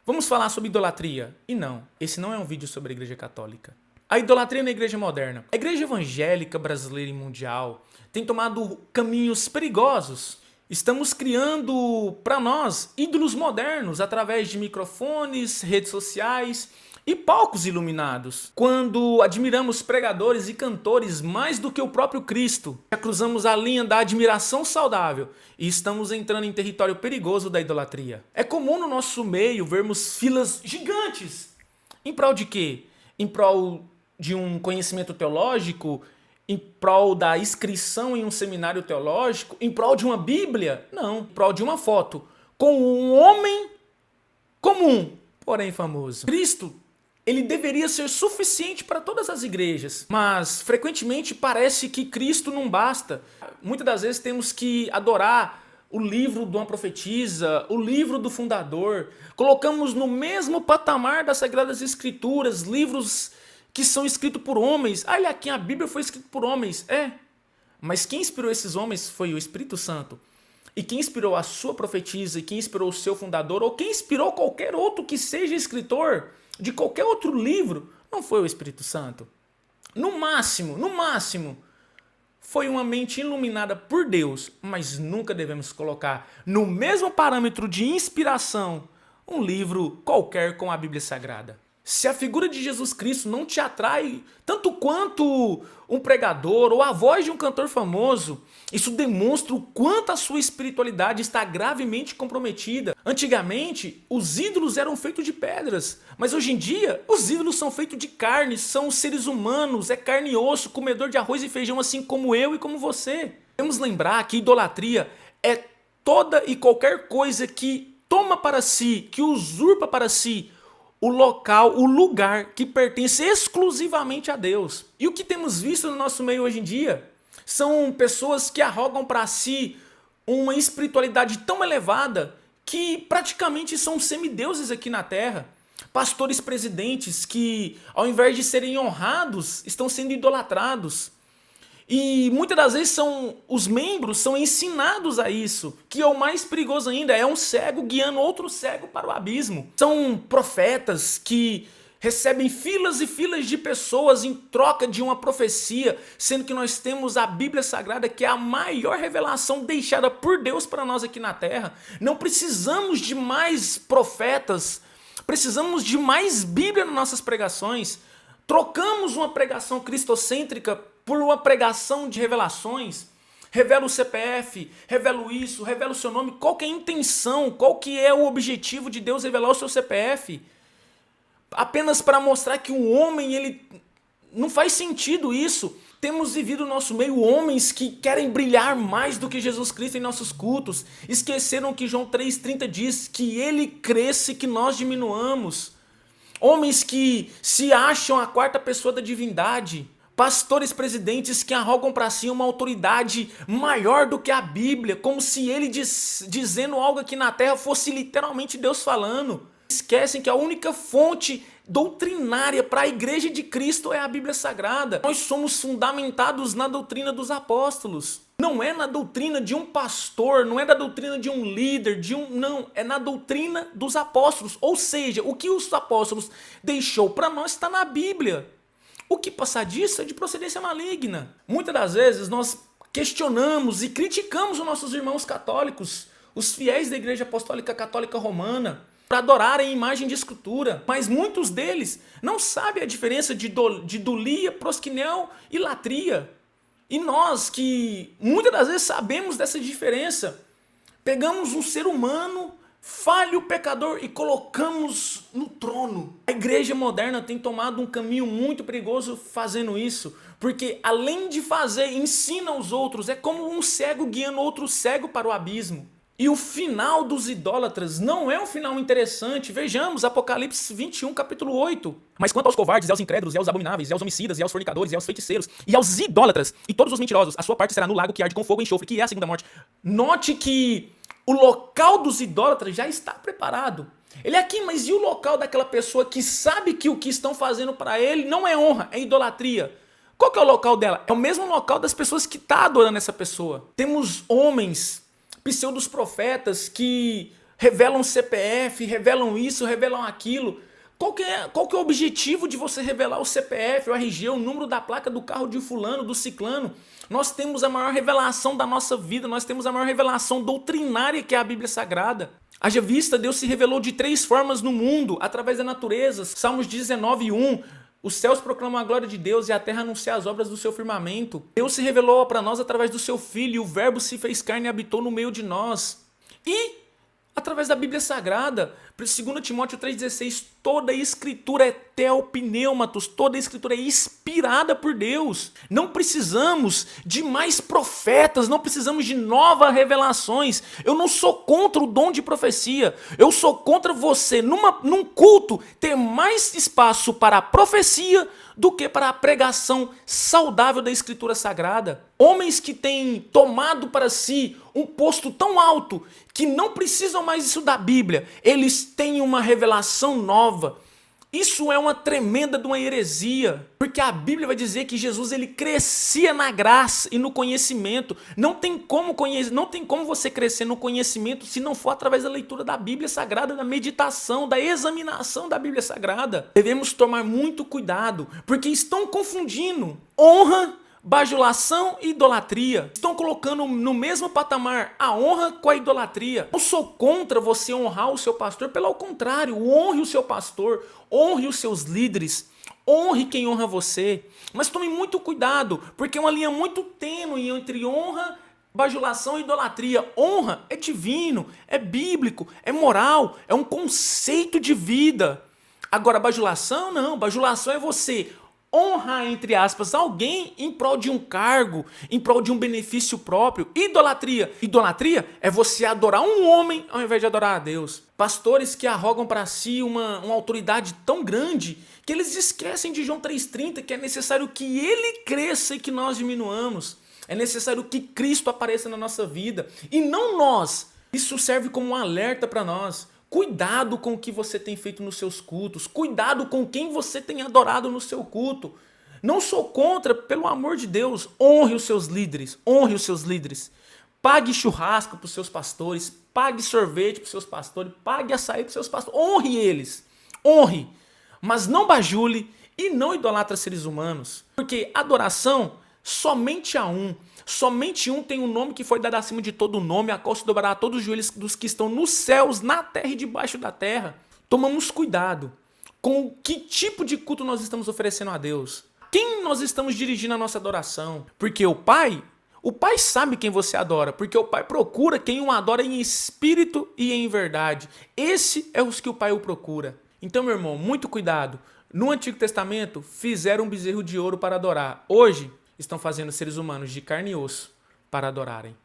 Vamos falar sobre idolatria. E não, esse não é um vídeo sobre a Igreja Católica. A idolatria na Igreja moderna. A Igreja evangélica brasileira e mundial tem tomado caminhos perigosos. Estamos criando, para nós, ídolos modernos através de microfones, redes sociais e palcos iluminados. Quando admiramos pregadores e cantores mais do que o próprio Cristo, já cruzamos a linha da admiração saudável e estamos entrando em território perigoso da idolatria. É comum no nosso meio vermos filas gigantes. Em prol de quê? Em prol de um conhecimento teológico? Em prol da inscrição em um seminário teológico? Em prol de uma Bíblia? Não, em prol de uma foto com um homem comum, porém famoso. Cristo, ele deveria ser suficiente para todas as igrejas, mas frequentemente parece que Cristo não basta. Muitas das vezes temos que adorar o livro de uma profetisa, o livro do fundador. Colocamos no mesmo patamar das Sagradas Escrituras, livros que são escritos por homens. Olha aqui, a Bíblia foi escrita por homens. Mas quem inspirou esses homens foi o Espírito Santo. E quem inspirou a sua profetisa, e quem inspirou o seu fundador, ou quem inspirou qualquer outro que seja escritor de qualquer outro livro, não foi o Espírito Santo. No máximo, foi uma mente iluminada por Deus, mas nunca devemos colocar no mesmo parâmetro de inspiração um livro qualquer com a Bíblia Sagrada. Se a figura de Jesus Cristo não te atrai tanto quanto um pregador ou a voz de um cantor famoso, isso demonstra o quanto a sua espiritualidade está gravemente comprometida. Antigamente, os ídolos eram feitos de pedras, mas hoje em dia, os ídolos são feitos de carne, são seres humanos, é carne e osso, comedor de arroz e feijão, assim como eu e como você. Devemos lembrar que idolatria é toda e qualquer coisa que toma para si, que usurpa para si o local, o lugar que pertence exclusivamente a Deus. E o que temos visto no nosso meio hoje em dia são pessoas que arrogam para si uma espiritualidade tão elevada que praticamente são semideuses aqui na Terra. Pastores presidentes que, ao invés de serem honrados, estão sendo idolatrados. E muitas das vezes os membros são ensinados a isso, que é o mais perigoso ainda, é um cego guiando outro cego para o abismo. São profetas que recebem filas e filas de pessoas em troca de uma profecia, sendo que nós temos a Bíblia Sagrada, que é a maior revelação deixada por Deus para nós aqui na Terra. Não precisamos de mais profetas, precisamos de mais Bíblia nas nossas pregações. Trocamos uma pregação cristocêntrica por uma pregação de revelações. Revela o CPF, revela isso, revela o seu nome. Qual que é a intenção? Qual que é o objetivo de Deus revelar o seu CPF? Apenas para mostrar que o homem, ele não faz sentido isso. Temos vivido no nosso meio homens que querem brilhar mais do que Jesus Cristo em nossos cultos. Esqueceram que João 3,30 diz que ele cresce e que nós diminuamos. Homens que se acham a quarta pessoa da divindade. Pastores presidentes que arrogam para si uma autoridade maior do que a Bíblia, como se ele dizendo algo aqui na terra fosse literalmente Deus falando. Esquecem que a única fonte doutrinária para a Igreja de Cristo é a Bíblia Sagrada. Nós somos fundamentados na doutrina dos apóstolos. Não é na doutrina de um pastor, não é na doutrina de um líder, não, é na doutrina dos apóstolos. Ou seja, o que os apóstolos deixou para nós está na Bíblia. O que passar disso é de procedência maligna. Muitas das vezes nós questionamos e criticamos os nossos irmãos católicos, os fiéis da Igreja Apostólica Católica Romana, para adorarem a imagem de escultura. Mas muitos deles não sabem a diferença de idolia, prosquinel e latria. E nós que muitas das vezes sabemos dessa diferença, pegamos um ser humano falho, pecador, e colocamos no trono. A igreja moderna tem tomado um caminho muito perigoso fazendo isso, porque além de fazer, ensina aos outros, é como um cego guiando outro cego para o abismo. E o final dos idólatras não é um final interessante. Vejamos Apocalipse 21, capítulo 8. Mas quanto aos covardes, e aos incrédulos, e aos abomináveis, e aos homicidas, e aos fornicadores, e aos feiticeiros, e aos idólatras, e todos os mentirosos, a sua parte será no lago que arde com fogo e enxofre, que é a segunda morte. Note que o local dos idólatras já está preparado. Ele é aqui, mas e o local daquela pessoa que sabe que o que estão fazendo para ele não é honra, é idolatria? Qual que é o local dela? É o mesmo local das pessoas que estão adorando essa pessoa. Temos homens, pseudos profetas, que revelam CPF, revelam isso, revelam aquilo. Qual que é o objetivo de você revelar o CPF, o RG, o número da placa do carro de fulano, do ciclano? Nós temos a maior revelação da nossa vida, nós temos a maior revelação doutrinária que é a Bíblia Sagrada. Haja vista, Deus se revelou de 3 formas no mundo, através da natureza. Salmos 19:1. Os céus proclamam a glória de Deus e a terra anuncia as obras do seu firmamento. Deus se revelou para nós através do seu Filho, e o Verbo se fez carne e habitou no meio de nós. E através da Bíblia Sagrada, 2 Timóteo 3,16, toda a escritura é teopneumatos, toda a escritura é inspirada por Deus. Não precisamos de mais profetas, não precisamos de novas revelações. Eu não sou contra o dom de profecia, eu sou contra você, num culto, ter mais espaço para a profecia do que para a pregação saudável da Escritura Sagrada. Homens que têm tomado para si um posto tão alto que não precisam mais isso da Bíblia, eles têm uma revelação nova. Isso é uma tremenda de uma heresia, porque a Bíblia vai dizer que Jesus ele crescia na graça e no conhecimento. Não tem como você crescer no conhecimento se não for através da leitura da Bíblia Sagrada, da meditação, da examinação da Bíblia Sagrada. Devemos tomar muito cuidado, porque estão confundindo honra, bajulação e idolatria. Estão colocando no mesmo patamar a honra com a idolatria. Eu sou contra você honrar o seu pastor, pelo contrário, honre o seu pastor, honre os seus líderes, honre quem honra você. Mas tome muito cuidado, porque é uma linha muito tênue entre honra, bajulação e idolatria. Honra é divino, é bíblico, é moral, é um conceito de vida. Agora, bajulação não, bajulação é você honrar, entre aspas, alguém em prol de um cargo, em prol de um benefício próprio. Idolatria é você adorar um homem ao invés de adorar a Deus. Pastores que arrogam para si uma autoridade tão grande que eles esquecem de João 3,30, que é necessário que ele cresça e que nós diminuamos. É necessário que Cristo apareça na nossa vida e não nós. Isso serve como um alerta para nós. Cuidado com o que você tem feito nos seus cultos. Cuidado com quem você tem adorado no seu culto. Não sou contra, pelo amor de Deus. Honre os seus líderes. Honre os seus líderes. Pague churrasco para os seus pastores. Pague sorvete para os seus pastores. Pague açaí para os seus pastores. Honre eles. Honre. Mas não bajule e não idolatra seres humanos. Porque adoração somente a um. Somente um tem um nome que foi dado acima de todo nome, a qual se dobrará a todos os joelhos dos que estão nos céus, na terra e debaixo da terra. Tomamos cuidado com que tipo de culto nós estamos oferecendo a Deus. Quem nós estamos dirigindo a nossa adoração. Porque o Pai sabe quem você adora, porque o Pai procura quem o adora em espírito e em verdade. Esse é os que o Pai o procura. Então, meu irmão, muito cuidado. No Antigo Testamento, fizeram um bezerro de ouro para adorar. Hoje, estão fazendo seres humanos de carne e osso para adorarem.